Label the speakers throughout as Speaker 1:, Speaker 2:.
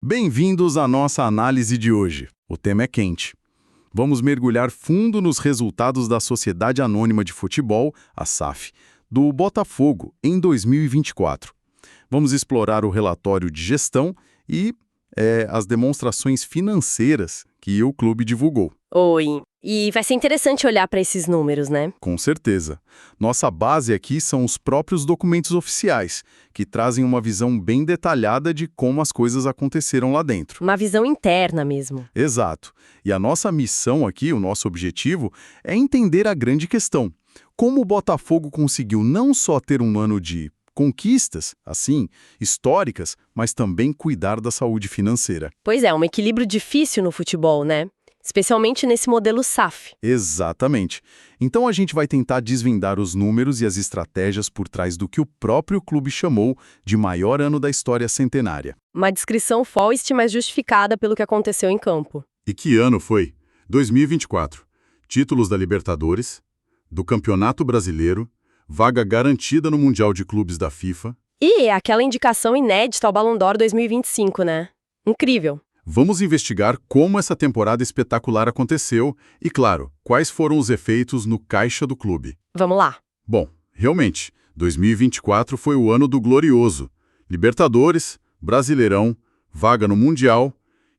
Speaker 1: Bem-vindos à nossa análise de hoje. O tema é quente. Vamos mergulhar fundo nos resultados da Sociedade Anônima de Futebol, a SAF, do Botafogo em 2024. Vamos explorar o relatório de gestão e as demonstrações financeiras que o clube divulgou.
Speaker 2: Oi. E vai ser interessante olhar para esses números, né?
Speaker 1: Com certeza. Nossa base aqui são os próprios documentos oficiais, que trazem uma visão bem detalhada de como as coisas aconteceram lá dentro.
Speaker 2: Uma visão interna mesmo.
Speaker 1: Exato. E a nossa missão aqui, o nosso objetivo, é entender a grande questão. Como o Botafogo conseguiu não só ter um ano de conquistas, assim, históricas, mas também cuidar da saúde financeira.
Speaker 2: Pois é, um equilíbrio difícil no futebol, né? Especialmente nesse modelo SAF.
Speaker 1: Exatamente. Então a gente vai tentar desvendar os números e as estratégias por trás do que o próprio clube chamou de maior ano da história centenária.
Speaker 2: Uma descrição forte, mas justificada pelo que aconteceu em campo.
Speaker 3: E que ano foi? 2024. Títulos da Libertadores, do Campeonato Brasileiro, vaga garantida no Mundial de Clubes da FIFA.
Speaker 2: E aquela indicação inédita ao Ballon d'Or 2025, né? Incrível.
Speaker 3: Vamos investigar como essa temporada espetacular aconteceu e, claro, quais foram os efeitos no caixa do clube.
Speaker 2: Vamos lá.
Speaker 3: Bom, realmente, 2024 foi o ano do glorioso. Libertadores, Brasileirão, vaga no Mundial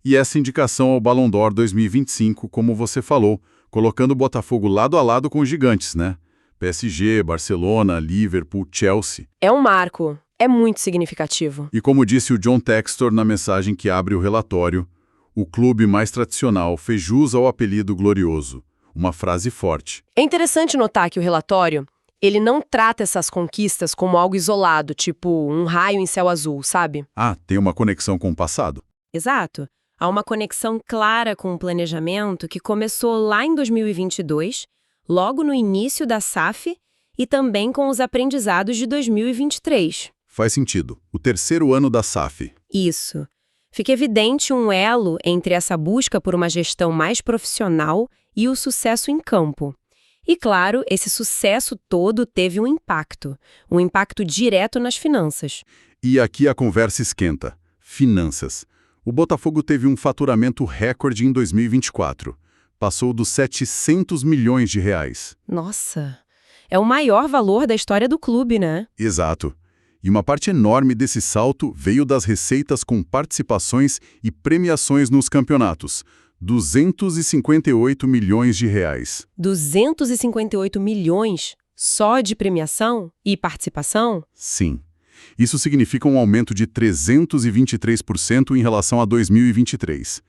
Speaker 3: e essa indicação ao Ballon d'Or 2025, como você falou, colocando o Botafogo lado a lado com os gigantes, né? PSG, Barcelona, Liverpool, Chelsea.
Speaker 2: É um marco. É muito significativo.
Speaker 3: E como disse o John Textor na mensagem que abre o relatório, o clube mais tradicional fez jus ao apelido glorioso. Uma frase forte.
Speaker 2: É interessante notar que o relatório, ele não trata essas conquistas como algo isolado, tipo um raio em céu azul, sabe?
Speaker 3: Ah, tem uma conexão com o passado?
Speaker 2: Exato. Há uma conexão clara com o planejamento que começou lá em 2022, logo no início da SAF, e também com os aprendizados de 2023.
Speaker 3: Faz sentido. O terceiro ano da SAF.
Speaker 2: Isso. Fica evidente um elo entre essa busca por uma gestão mais profissional e o sucesso em campo. E, claro, esse sucesso todo teve um impacto direto nas finanças.
Speaker 3: E aqui a conversa esquenta. Finanças. O Botafogo teve um faturamento recorde em 2024. Passou dos 700 milhões de reais.
Speaker 2: Nossa, é o maior valor da história do clube, né?
Speaker 3: Exato. E uma parte enorme desse salto veio das receitas com participações e premiações nos campeonatos. 258 milhões de reais.
Speaker 2: 258 milhões só de premiação e participação?
Speaker 3: Sim. Isso significa um aumento de 323% em relação a 2023.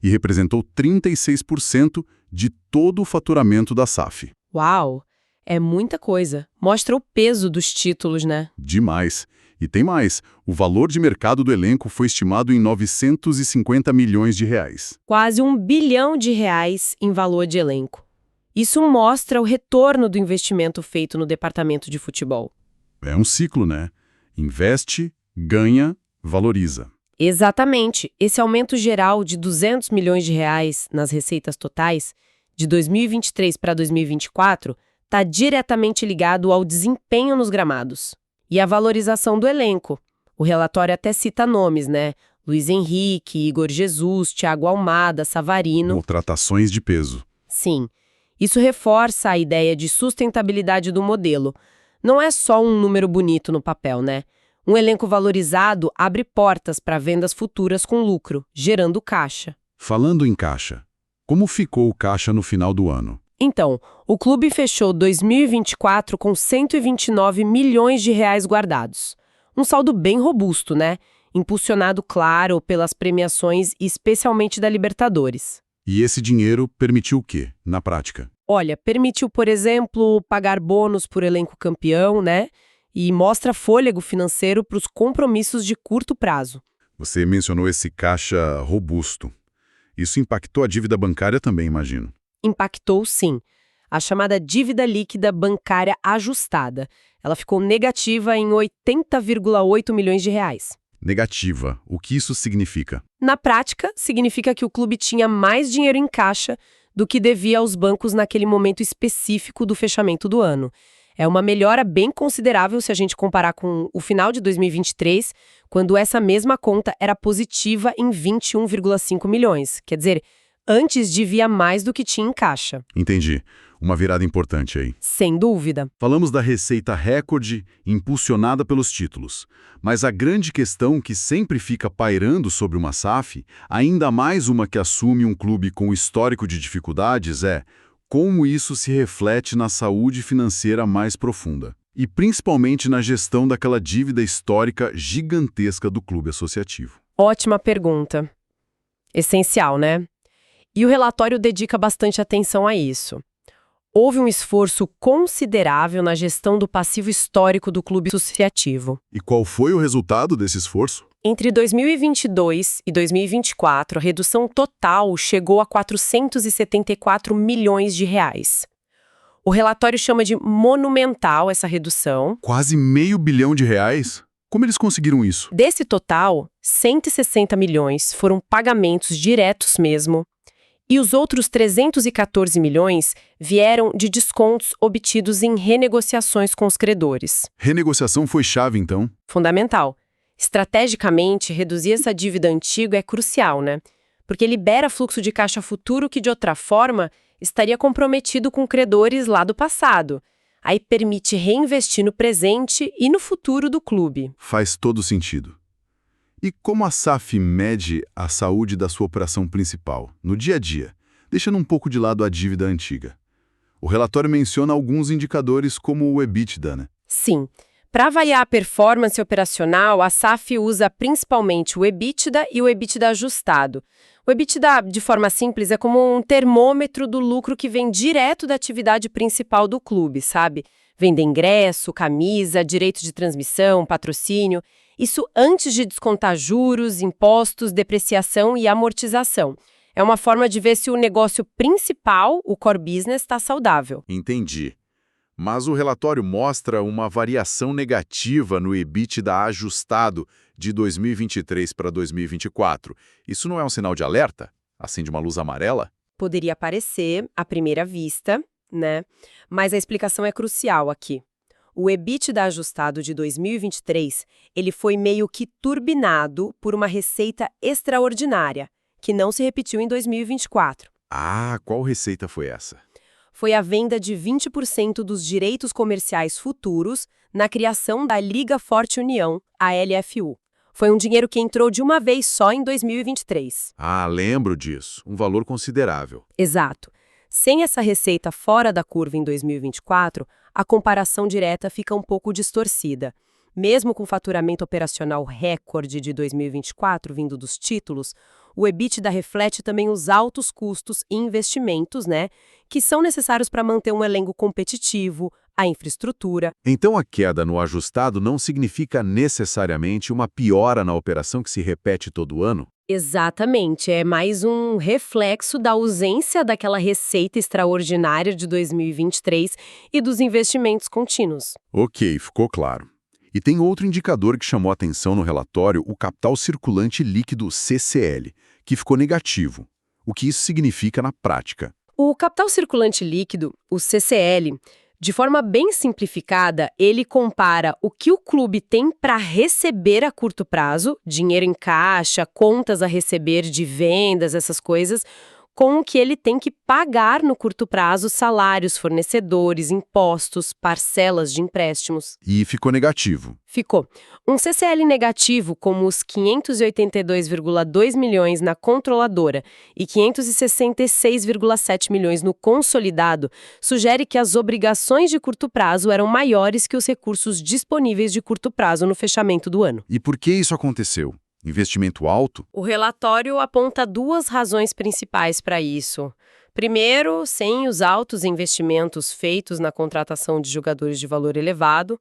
Speaker 3: E representou 36% de todo o faturamento da SAF.
Speaker 2: Uau! É muita coisa. Mostra o peso dos títulos, né?
Speaker 3: Demais. E tem mais. O valor de mercado do elenco foi estimado em 950 milhões de reais.
Speaker 2: Quase R$ 1 bilhão em valor de elenco. Isso mostra o retorno do investimento feito no departamento de futebol.
Speaker 3: É um ciclo, né? Investe, ganha, valoriza.
Speaker 2: Exatamente. Esse aumento geral de 200 milhões de reais nas receitas totais, de 2023 para 2024, está diretamente ligado ao desempenho nos gramados. E a valorização do elenco. O relatório até cita nomes, né? Luiz Henrique, Igor Jesus, Thiago Almada, Savarino.
Speaker 3: Contratações de peso.
Speaker 2: Sim. Isso reforça a ideia de sustentabilidade do modelo. Não é só um número bonito no papel, né? Um elenco valorizado abre portas para vendas futuras com lucro, gerando caixa.
Speaker 3: Falando em caixa, como ficou o caixa no final do ano?
Speaker 2: Então, o clube fechou 2024 com 129 milhões de reais guardados. Um saldo bem robusto, né? Impulsionado, claro, pelas premiações, especialmente da Libertadores.
Speaker 3: E esse dinheiro permitiu o quê, na prática?
Speaker 2: Olha, permitiu, por exemplo, pagar bônus por elenco campeão, né? E mostra fôlego financeiro para os compromissos de curto prazo.
Speaker 3: Você mencionou esse caixa robusto. Isso impactou a dívida bancária também, imagino.
Speaker 2: Impactou, sim. A chamada dívida líquida bancária ajustada. Ela ficou negativa em 80,8 milhões de reais.
Speaker 3: Negativa. O que isso significa?
Speaker 2: Na prática, significa que o clube tinha mais dinheiro em caixa do que devia aos bancos naquele momento específico do fechamento do ano. É uma melhora bem considerável se a gente comparar com o final de 2023, quando essa mesma conta era positiva em 21,5 milhões. Quer dizer, antes devia mais do que tinha em caixa.
Speaker 3: Entendi. Uma virada importante aí.
Speaker 2: Sem dúvida.
Speaker 3: Falamos da receita recorde impulsionada pelos títulos. Mas a grande questão que sempre fica pairando sobre uma SAF, ainda mais uma que assume um clube com histórico de dificuldades, é como isso se reflete na saúde financeira mais profunda. E principalmente na gestão daquela dívida histórica gigantesca do clube associativo.
Speaker 2: Ótima pergunta. Essencial, né? E o relatório dedica bastante atenção a isso. Houve um esforço considerável na gestão do passivo histórico do clube associativo.
Speaker 3: E qual foi o resultado desse esforço?
Speaker 2: Entre 2022 e 2024, a redução total chegou a 474 milhões de reais. O relatório chama de monumental essa redução.
Speaker 3: Quase R$500 bilhão? Como eles conseguiram isso?
Speaker 2: Desse total, 160 milhões foram pagamentos diretos mesmo, e os outros 314 milhões vieram de descontos obtidos em renegociações com os credores.
Speaker 3: Renegociação foi chave, então?
Speaker 2: Fundamental. Estrategicamente, reduzir essa dívida antiga é crucial, né? Porque libera fluxo de caixa futuro que, de outra forma, estaria comprometido com credores lá do passado. Aí permite reinvestir no presente e no futuro do clube.
Speaker 3: Faz todo sentido. E como a SAF mede a saúde da sua operação principal, no dia a dia, deixando um pouco de lado a dívida antiga? O relatório menciona alguns indicadores como o EBITDA, né?
Speaker 2: Sim. Para avaliar a performance operacional, a SAF usa principalmente o EBITDA e o EBITDA ajustado. O EBITDA, de forma simples, é como um termômetro do lucro que vem direto da atividade principal do clube, sabe? Venda ingresso, camisa, direito de transmissão, patrocínio. Isso antes de descontar juros, impostos, depreciação e amortização. É uma forma de ver se o negócio principal, o core business, está saudável.
Speaker 3: Entendi. Mas o relatório mostra uma variação negativa no EBITDA ajustado de 2023 para 2024. Isso não é um sinal de alerta? Acende uma luz amarela?
Speaker 2: Poderia parecer, à primeira vista, né? Mas a explicação é crucial aqui. O EBITDA ajustado de 2023, ele foi meio que turbinado por uma receita extraordinária, que não se repetiu em 2024.
Speaker 3: Ah, qual receita foi essa?
Speaker 2: Foi a venda de 20% dos direitos comerciais futuros na criação da Liga Forte União, a LFU. Foi um dinheiro que entrou de uma vez só em 2023.
Speaker 3: Ah, lembro disso. Um valor considerável.
Speaker 2: Exato. Sem essa receita fora da curva em 2024, a comparação direta fica um pouco distorcida. Mesmo com o faturamento operacional recorde de 2024 vindo dos títulos, o EBITDA reflete também os altos custos e investimentos, né, que são necessários para manter um elenco competitivo, a infraestrutura.
Speaker 3: Então a queda no ajustado não significa necessariamente uma piora na operação que se repete todo ano?
Speaker 2: Exatamente, é mais um reflexo da ausência daquela receita extraordinária de 2023 e dos investimentos contínuos.
Speaker 3: Ok, ficou claro. E tem outro indicador que chamou atenção no relatório, o capital circulante líquido CCL, que ficou negativo. O que isso significa na prática?
Speaker 2: O capital circulante líquido, o CCL, de forma bem simplificada, ele compara o que o clube tem para receber a curto prazo, dinheiro em caixa, contas a receber de vendas, essas coisas, com o que ele tem que pagar no curto prazo, salários, fornecedores, impostos, parcelas de empréstimos.
Speaker 3: E ficou negativo.
Speaker 2: Ficou. Um CCL negativo, como os 582,2 milhões na controladora e 566,7 milhões no consolidado, sugere que as obrigações de curto prazo eram maiores que os recursos disponíveis de curto prazo no fechamento do ano.
Speaker 3: E por que isso aconteceu? Investimento alto?
Speaker 2: O relatório aponta duas razões principais para isso. Primeiro, sem os altos investimentos feitos na contratação de jogadores de valor elevado.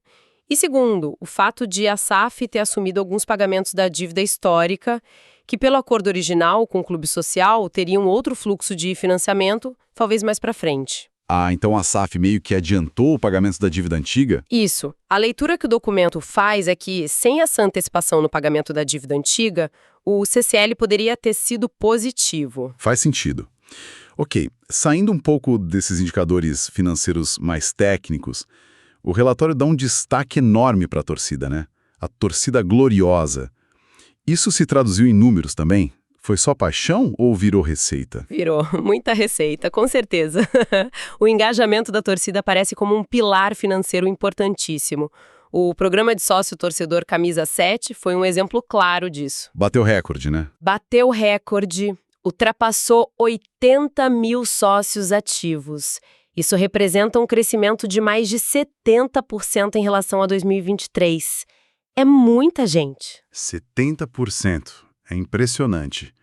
Speaker 2: E segundo, o fato de a SAF ter assumido alguns pagamentos da dívida histórica, que pelo acordo original com o clube social teriam outro fluxo de financiamento, talvez mais para frente.
Speaker 3: Ah, então a SAF meio que adiantou o pagamento da dívida antiga?
Speaker 2: Isso. A leitura que o documento faz é que, sem essa antecipação no pagamento da dívida antiga, o CCL poderia ter sido positivo.
Speaker 3: Faz sentido. Ok, saindo um pouco desses indicadores financeiros mais técnicos, O relatório dá um destaque enorme para a torcida, né? A torcida gloriosa. Isso se traduziu em números também? Foi só paixão ou virou receita?
Speaker 2: Virou muita receita, com certeza. O engajamento da torcida aparece como um pilar financeiro importantíssimo. O programa de sócio-torcedor Camisa 7 foi um exemplo claro disso.
Speaker 3: Bateu recorde, né?
Speaker 2: Bateu recorde, ultrapassou 80 mil sócios ativos. Isso representa um crescimento de mais de 70% em relação a 2023. É muita gente.
Speaker 3: 70%. É impressionante.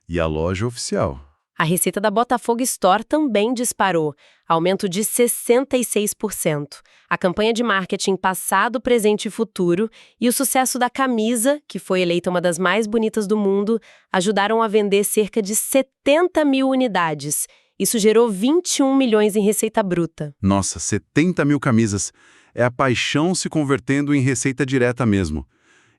Speaker 3: E a loja oficial?
Speaker 2: A receita da Botafogo Store também disparou, aumento de 66%. A campanha de marketing passado, presente e futuro e o sucesso da camisa, que foi eleita uma das mais bonitas do mundo, ajudaram a vender cerca de 70 mil unidades. Isso gerou 21 milhões em receita bruta.
Speaker 3: Nossa, 70 mil camisas. É a paixão se convertendo em receita direta mesmo.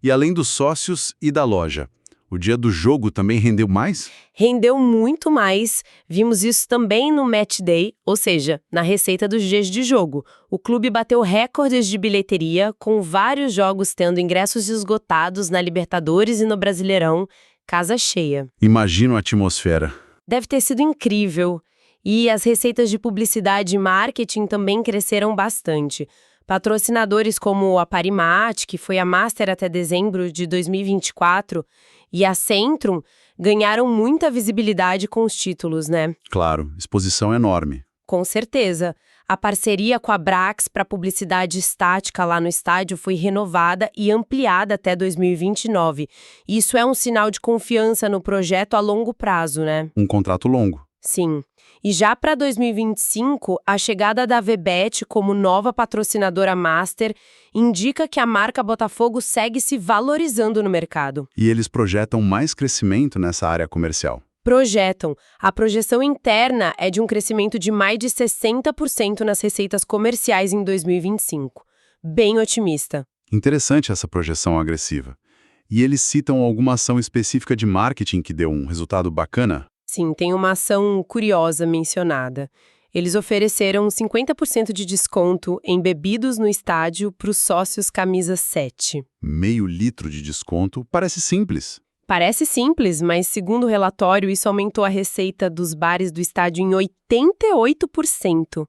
Speaker 3: E além dos sócios e da loja, o dia do jogo também rendeu mais?
Speaker 2: Rendeu muito mais. Vimos isso também no Match Day, ou seja, na receita dos dias de jogo. O clube bateu recordes de bilheteria, com vários jogos tendo ingressos esgotados na Libertadores e no Brasileirão, casa cheia.
Speaker 3: Imagino a atmosfera.
Speaker 2: Deve ter sido incrível. E as receitas de publicidade e marketing também cresceram bastante. Patrocinadores como a Parimat, que foi a Master até dezembro de 2024, e a Centrum ganharam muita visibilidade com os títulos, né?
Speaker 3: Claro, exposição enorme.
Speaker 2: Com certeza. A parceria com a Brax para publicidade estática lá no estádio foi renovada e ampliada até 2029. Isso é um sinal de confiança no projeto a longo prazo, né?
Speaker 3: Um contrato longo.
Speaker 2: Sim. E já para 2025, a chegada da VBET como nova patrocinadora master indica que a marca Botafogo segue se valorizando no mercado.
Speaker 3: E eles projetam mais crescimento nessa área comercial.
Speaker 2: Projetam. A projeção interna é de um crescimento de mais de 60% nas receitas comerciais em 2025. Bem otimista.
Speaker 3: Interessante essa projeção agressiva. E eles citam alguma ação específica de marketing que deu um resultado bacana?
Speaker 2: Sim, tem uma ação curiosa mencionada. Eles ofereceram 50% de desconto em bebidas no estádio para os sócios Camisa 7.
Speaker 3: Meio litro de desconto parece simples.
Speaker 2: Parece simples, mas segundo o relatório, isso aumentou a receita dos bares do estádio em 88%.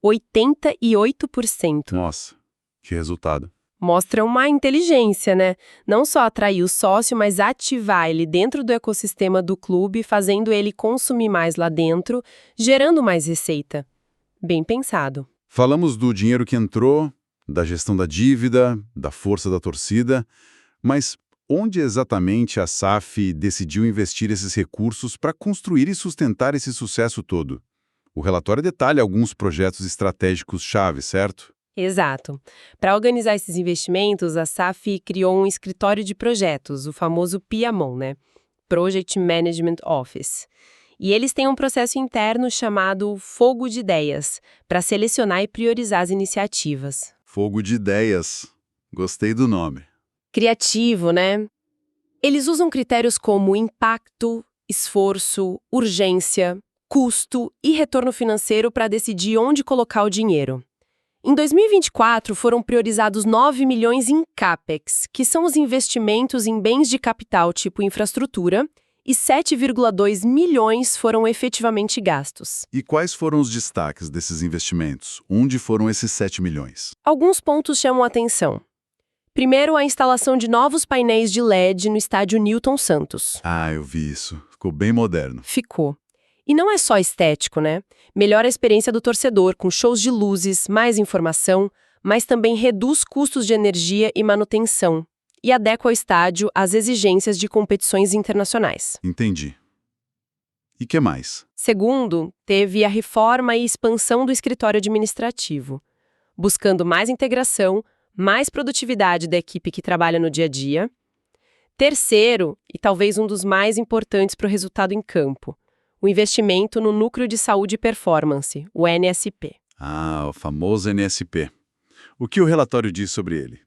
Speaker 2: 88%.
Speaker 3: Nossa, que resultado.
Speaker 2: Mostra uma inteligência, né? Não só atrair o sócio, mas ativar ele dentro do ecossistema do clube, fazendo ele consumir mais lá dentro, gerando mais receita. Bem pensado.
Speaker 3: Falamos do dinheiro que entrou, da gestão da dívida, da força da torcida, mas onde exatamente a SAF decidiu investir esses recursos para construir e sustentar esse sucesso todo? O relatório detalha alguns projetos estratégicos-chave, certo?
Speaker 2: Exato. Para organizar esses investimentos, a SAF criou um escritório de projetos, o famoso PMO, né? Project Management Office. E eles têm um processo interno chamado Fogo de Ideias, para selecionar e priorizar as iniciativas.
Speaker 3: Fogo de ideias. Gostei do nome.
Speaker 2: Criativo, né? Eles usam critérios como impacto, esforço, urgência, custo e retorno financeiro para decidir onde colocar o dinheiro. Em 2024, foram priorizados 9 milhões em CAPEX, que são os investimentos em bens de capital tipo infraestrutura, e 7,2 milhões foram efetivamente gastos.
Speaker 3: E quais foram os destaques desses investimentos? Onde foram esses 7 milhões?
Speaker 2: Alguns pontos chamam a atenção. Primeiro, a instalação de novos painéis de LED no estádio Newton Santos.
Speaker 3: Ah, eu vi isso. Ficou bem moderno.
Speaker 2: Ficou. E não é só estético, né? Melhora a experiência do torcedor, com shows de luzes, mais informação, mas também reduz custos de energia e manutenção, e adequa o estádio às exigências de competições internacionais.
Speaker 3: Entendi. E que mais?
Speaker 2: Segundo, teve a reforma e expansão do escritório administrativo, buscando mais integração, mais produtividade da equipe que trabalha no dia a dia. Terceiro, e talvez um dos mais importantes para o resultado em campo, o investimento no Núcleo de Saúde e Performance, o NSP.
Speaker 3: Ah, o famoso NSP. O que o relatório diz sobre ele?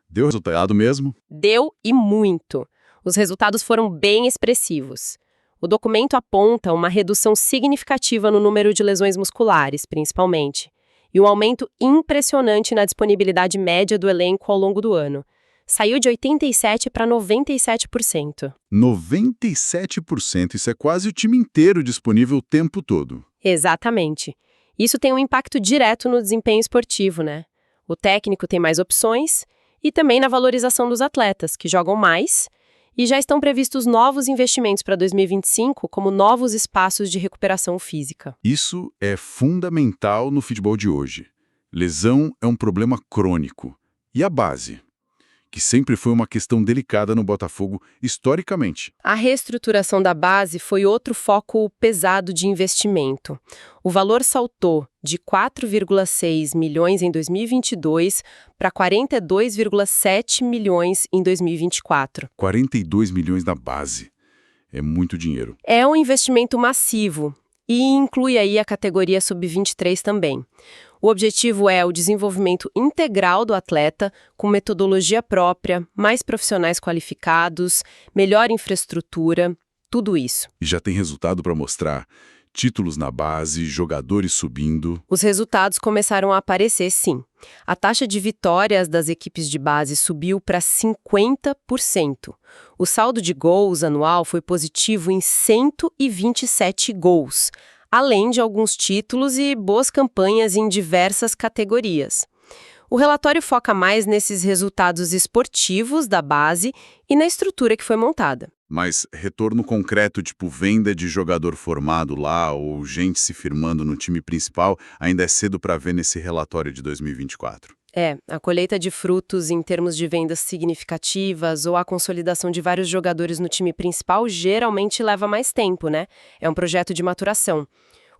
Speaker 3: Deu resultado mesmo?
Speaker 2: Deu e muito. Os resultados foram bem expressivos. O documento aponta uma redução significativa no número de lesões musculares, principalmente, e um aumento impressionante na disponibilidade média do elenco ao longo do ano. Saiu de 87% para 97%.
Speaker 3: 97%, isso é quase o time inteiro disponível o tempo todo.
Speaker 2: Exatamente. Isso tem um impacto direto no desempenho esportivo, né? O técnico tem mais opções e também na valorização dos atletas, que jogam mais, e já estão previstos novos investimentos para 2025, como novos espaços de recuperação física.
Speaker 3: Isso é fundamental no futebol de hoje. Lesão é um problema crônico. E a base? Que sempre foi uma questão delicada no Botafogo historicamente.
Speaker 2: A reestruturação da base foi outro foco pesado de investimento. O valor saltou de 4,6 milhões em 2022 para 42,7 milhões em 2024.
Speaker 3: 42 milhões da base. É muito dinheiro.
Speaker 2: É um investimento massivo e inclui aí a categoria sub-23 também. O objetivo é o desenvolvimento integral do atleta, com metodologia própria, mais profissionais qualificados, melhor infraestrutura, tudo isso.
Speaker 3: E já tem resultado para mostrar. Títulos na base, jogadores subindo.
Speaker 2: Os resultados começaram a aparecer, sim. A taxa de vitórias das equipes de base subiu para 50%. O saldo de gols anual foi positivo em 127 gols. Além de alguns títulos e boas campanhas em diversas categorias. O relatório foca mais nesses resultados esportivos da base e na estrutura que foi montada.
Speaker 3: Mas retorno concreto, tipo venda de jogador formado lá ou gente se firmando no time principal, ainda é cedo para ver nesse relatório de 2024.
Speaker 2: A colheita de frutos em termos de vendas significativas ou a consolidação de vários jogadores no time principal geralmente leva mais tempo, né? É um projeto de maturação.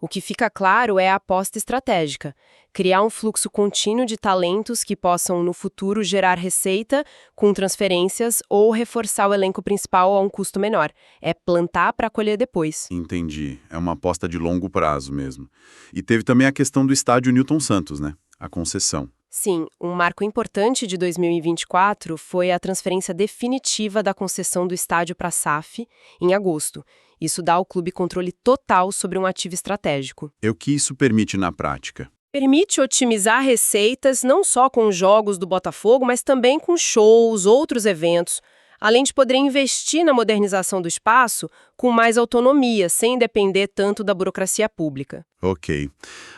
Speaker 2: O que fica claro é a aposta estratégica. Criar um fluxo contínuo de talentos que possam, no futuro, gerar receita com transferências ou reforçar o elenco principal a um custo menor. É plantar para colher depois.
Speaker 3: Entendi. É uma aposta de longo prazo mesmo. E teve também a questão do estádio Newton Santos, né? A concessão.
Speaker 2: Sim, um marco importante de 2024 foi a transferência definitiva da concessão do estádio para a SAF em agosto. Isso dá ao clube controle total sobre um ativo estratégico.
Speaker 3: E o que isso permite na prática?
Speaker 2: Permite otimizar receitas não só com os jogos do Botafogo, mas também com shows, outros eventos, além de poder investir na modernização do espaço com mais autonomia, sem depender tanto da burocracia pública.
Speaker 3: Ok.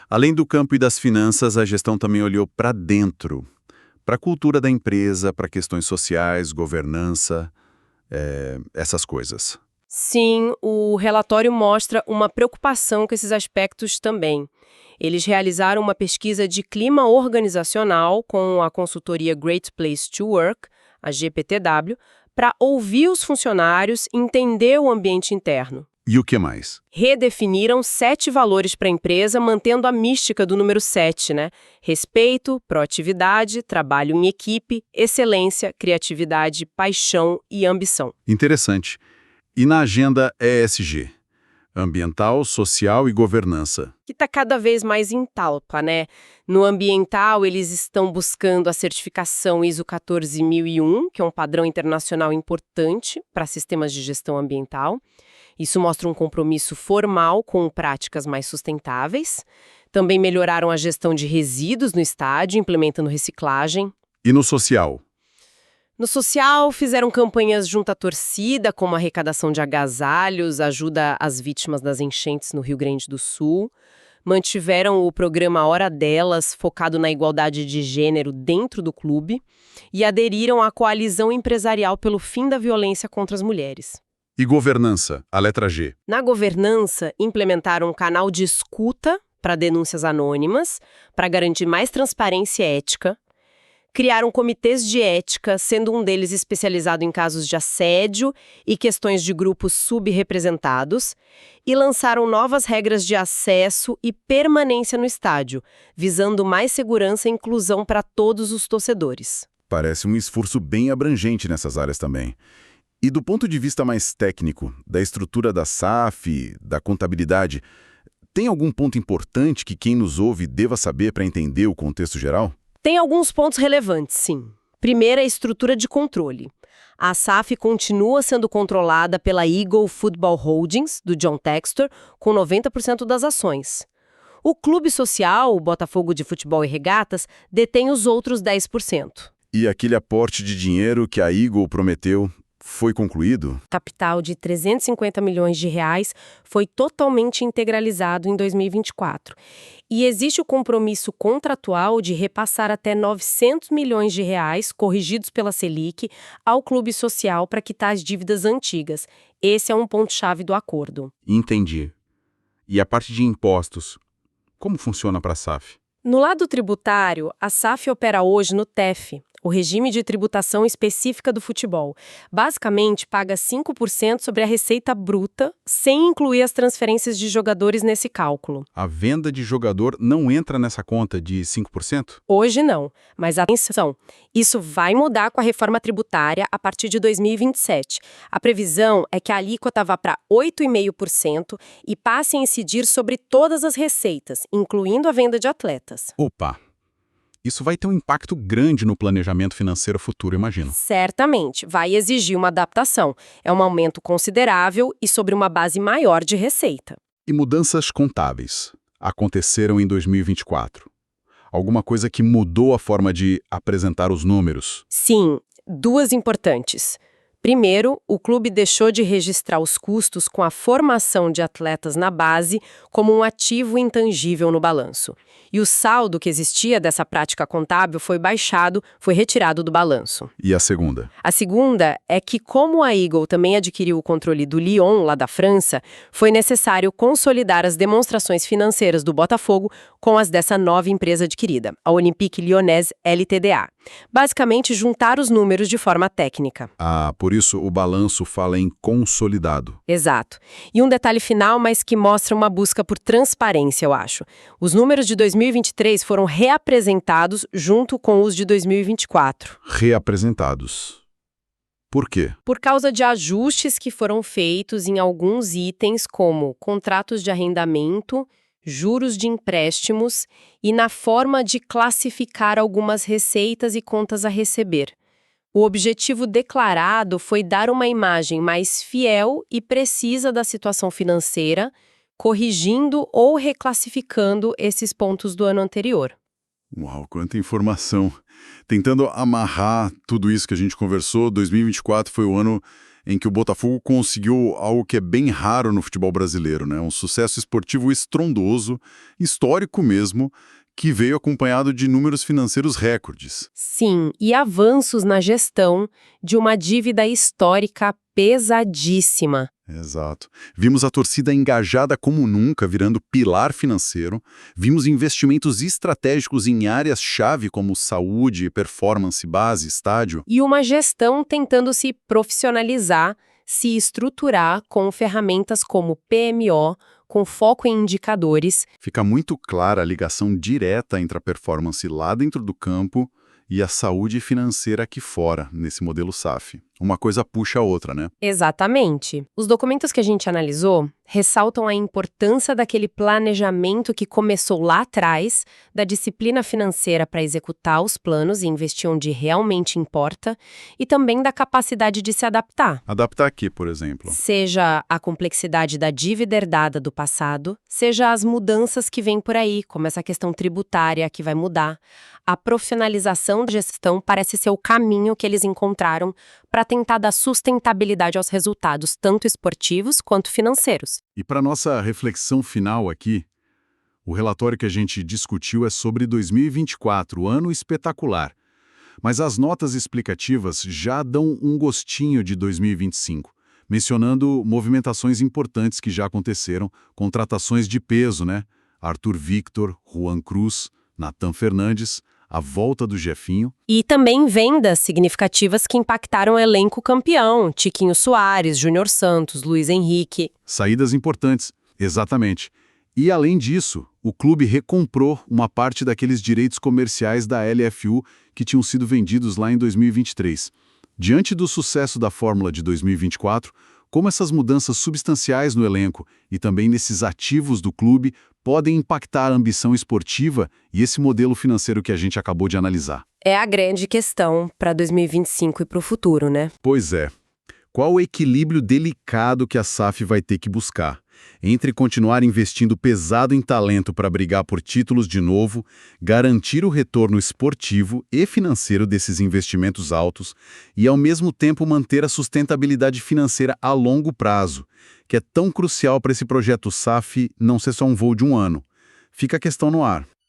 Speaker 3: Além do campo e das finanças, a gestão também olhou para dentro, para a cultura da empresa, para questões sociais, governança, essas coisas.
Speaker 2: Sim, o relatório mostra uma preocupação com esses aspectos também. Eles realizaram uma pesquisa de clima organizacional com a consultoria Great Place to Work, a GPTW, para ouvir os funcionários e entender o ambiente interno.
Speaker 3: E o que mais?
Speaker 2: Redefiniram 7 valores para a empresa, mantendo a mística do número 7, né? Respeito, proatividade, trabalho em equipe, excelência, criatividade, paixão e ambição.
Speaker 3: Interessante. E na agenda ESG? Ambiental, social e governança.
Speaker 2: Que está cada vez mais em talpa, né? No ambiental, eles estão buscando a certificação ISO 14001, que é um padrão internacional importante para sistemas de gestão ambiental. Isso mostra um compromisso formal com práticas mais sustentáveis. Também melhoraram a gestão de resíduos no estádio, implementando reciclagem.
Speaker 3: E no social?
Speaker 2: No social, fizeram campanhas junto à torcida, como arrecadação de agasalhos, ajuda às vítimas das enchentes no Rio Grande do Sul. Mantiveram o programa Hora Delas, focado na igualdade de gênero dentro do clube. E aderiram à coalizão empresarial pelo fim da violência contra as mulheres.
Speaker 3: E governança, a letra G?
Speaker 2: Na governança, implementaram um canal de escuta para denúncias anônimas, para garantir mais transparência e ética. Criaram comitês de ética, sendo um deles especializado em casos de assédio e questões de grupos subrepresentados, e lançaram novas regras de acesso e permanência no estádio, visando mais segurança e inclusão para todos os torcedores.
Speaker 3: Parece um esforço bem abrangente nessas áreas também. E do ponto de vista mais técnico, da estrutura da SAF, da contabilidade, tem algum ponto importante que quem nos ouve deva saber para entender o contexto geral?
Speaker 2: Tem alguns pontos relevantes, sim. Primeiro, a estrutura de controle. A SAF continua sendo controlada pela Eagle Football Holdings, do John Textor, com 90% das ações. O clube social, o Botafogo de Futebol e Regatas, detém os outros 10%.
Speaker 1: E aquele aporte de dinheiro que a Eagle prometeu foi concluído?
Speaker 2: Capital de 350 milhões de reais foi totalmente integralizado em 2024. E existe o compromisso contratual de repassar até 900 milhões de reais, corrigidos pela Selic, ao clube social para quitar as dívidas antigas. Esse é um ponto-chave do acordo.
Speaker 1: Entendi. E a parte de impostos, como funciona para a SAF?
Speaker 2: No lado tributário, a SAF opera hoje no TEF, o regime de tributação específica do futebol. Basicamente, paga 5% sobre a receita bruta, sem incluir as transferências de jogadores nesse cálculo.
Speaker 1: A venda de jogador não entra nessa conta de 5%?
Speaker 2: Hoje não, mas atenção, isso vai mudar com a reforma tributária a partir de 2027. A previsão é que a alíquota vá para 8,5% e passe a incidir sobre todas as receitas, incluindo a venda de atletas.
Speaker 1: Opa! Isso vai ter um impacto grande no planejamento financeiro futuro, imagino.
Speaker 2: Certamente, vai exigir uma adaptação. É um aumento considerável e sobre uma base maior de receita.
Speaker 1: E mudanças contábeis aconteceram em 2024? Alguma coisa que mudou a forma de apresentar os números?
Speaker 2: Sim, duas importantes. Primeiro, o clube deixou de registrar os custos com a formação de atletas na base como um ativo intangível no balanço. E o saldo que existia dessa prática contábil foi baixado, foi retirado do balanço.
Speaker 1: E a segunda?
Speaker 2: A segunda é que, como a Eagle também adquiriu o controle do Lyon, lá da França, foi necessário consolidar as demonstrações financeiras do Botafogo com as dessa nova empresa adquirida, a Olympique Lyonnaise LTDA. Basicamente, juntar os números de forma técnica.
Speaker 1: Ah, por isso o balanço fala em consolidado.
Speaker 2: Exato. E um detalhe final, mas que mostra uma busca por transparência, eu acho. Os números de 2023 foram reapresentados junto com os de 2024.
Speaker 1: Reapresentados. Por quê?
Speaker 2: Por causa de ajustes que foram feitos em alguns itens, como contratos de arrendamento, juros de empréstimos e na forma de classificar algumas receitas e contas a receber. O objetivo declarado foi dar uma imagem mais fiel e precisa da situação financeira, corrigindo ou reclassificando esses pontos do ano anterior.
Speaker 3: Uau, quanta informação! Tentando amarrar tudo isso que a gente conversou, 2024 foi o ano em que o Botafogo conseguiu algo que é bem raro no futebol brasileiro, né? Um sucesso esportivo estrondoso, histórico mesmo, que veio acompanhado de números financeiros recordes.
Speaker 2: Sim, e avanços na gestão de uma dívida histórica pesadíssima.
Speaker 3: Exato. Vimos a torcida engajada como nunca, virando pilar financeiro. Vimos investimentos estratégicos em áreas-chave como saúde, performance, base, estádio.
Speaker 2: E uma gestão tentando se profissionalizar, se estruturar com ferramentas como PMO, com foco em indicadores.
Speaker 3: Fica muito clara a ligação direta entre a performance lá dentro do campo e a saúde financeira aqui fora, nesse modelo SAF. Uma coisa puxa a outra, né?
Speaker 2: Exatamente. Os documentos que a gente analisou ressaltam a importância daquele planejamento que começou lá atrás, da disciplina financeira para executar os planos e investir onde realmente importa, e também da capacidade de se adaptar.
Speaker 3: Adaptar aqui, por exemplo.
Speaker 2: Seja a complexidade da dívida herdada do passado, seja as mudanças que vêm por aí, como essa questão tributária que vai mudar. A profissionalização da gestão parece ser o caminho que eles encontraram para tentar dar sustentabilidade aos resultados, tanto esportivos quanto financeiros.
Speaker 3: E para nossa reflexão final aqui, o relatório que a gente discutiu é sobre 2024, ano espetacular. Mas as notas explicativas já dão um gostinho de 2025, mencionando movimentações importantes que já aconteceram, contratações de peso, né? Arthur Victor, Juan Cruz, Nathan Fernandes, a volta do Jefinho.
Speaker 2: E também vendas significativas que impactaram o elenco campeão, Tiquinho Soares, Júnior Santos, Luiz Henrique.
Speaker 3: Saídas importantes, exatamente. E além disso, o clube recomprou uma parte daqueles direitos comerciais da LFU que tinham sido vendidos lá em 2023. Diante do sucesso da Fórmula de 2024, como essas mudanças substanciais no elenco e também nesses ativos do clube podem impactar a ambição esportiva e esse modelo financeiro que a gente acabou de analisar?
Speaker 2: É a grande questão para 2025 e para o futuro, né?
Speaker 3: Pois é. Qual o equilíbrio delicado que a SAF vai ter que buscar? Entre continuar investindo pesado em talento para brigar por títulos de novo, garantir o retorno esportivo e financeiro desses investimentos altos e, ao mesmo tempo, manter a sustentabilidade financeira a longo prazo, que é tão crucial para esse projeto SAF não ser só um voo de um ano. Fica a questão no ar.